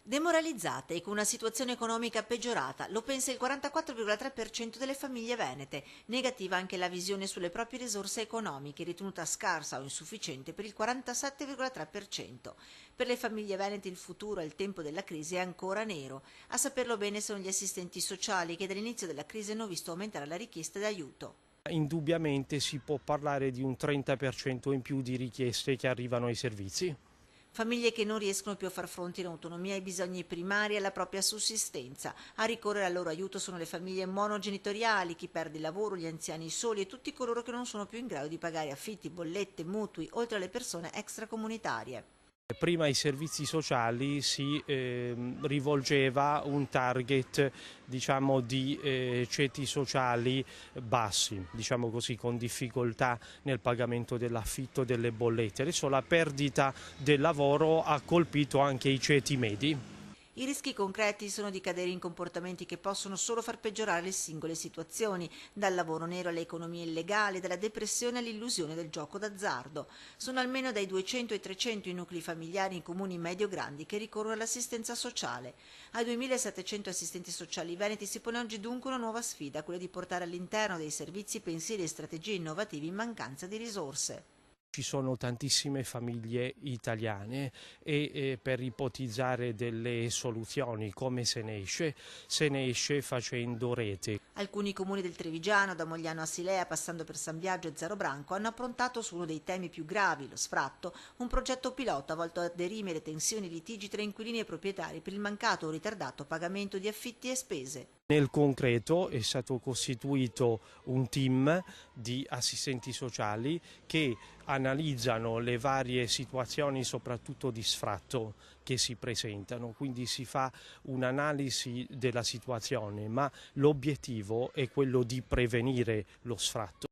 Demoralizzate e con una situazione economica peggiorata, lo pensa il 44,3% delle famiglie venete. Negativa anche la visione sulle proprie risorse economiche, ritenuta scarsa o insufficiente per il 47,3%. Per le famiglie venete il futuro e il tempo della crisi è ancora nero. A saperlo bene sono gli assistenti sociali che dall'inizio della crisi hanno visto aumentare la richiesta di aiuto. Indubbiamente si può parlare di un 30% in più di richieste che arrivano ai servizi. Famiglie che non riescono più a far fronte in autonomia ai bisogni primari e alla propria sussistenza. A ricorrere al loro aiuto sono le famiglie monogenitoriali, chi perde il lavoro, gli anziani soli e tutti coloro che non sono più in grado di pagare affitti, bollette, mutui, oltre alle persone extracomunitarie. Prima ai servizi sociali si rivolgeva un target, diciamo, di ceti sociali bassi, diciamo così, con difficoltà nel pagamento dell'affitto, delle bollette. Adesso la perdita del lavoro ha colpito anche i ceti medi. I rischi concreti sono di cadere in comportamenti che possono solo far peggiorare le singole situazioni, dal lavoro nero all'economia illegale, dalla depressione all'illusione del gioco d'azzardo. Sono almeno dai 200 ai 300 i nuclei familiari in comuni medio-grandi che ricorrono all'assistenza sociale. Ai 2.700 assistenti sociali veneti si pone oggi dunque una nuova sfida, quella di portare all'interno dei servizi pensieri e strategie innovativi in mancanza di risorse. Ci sono tantissime famiglie italiane e per ipotizzare delle soluzioni come se ne esce facendo rete. Alcuni comuni del Trevigiano, da Mogliano a Silea, passando per San Biagio e Zerobranco, hanno approntato su uno dei temi più gravi, lo sfratto, un progetto pilota volto a derimere tensioni e litigi tra inquilini e proprietari per il mancato o ritardato pagamento di affitti e spese. Nel concreto è stato costituito un team di assistenti sociali che analizzano le varie situazioni, soprattutto di sfratto, che si presentano, quindi si fa un'analisi della situazione, ma l'obiettivo è quello di prevenire lo sfratto.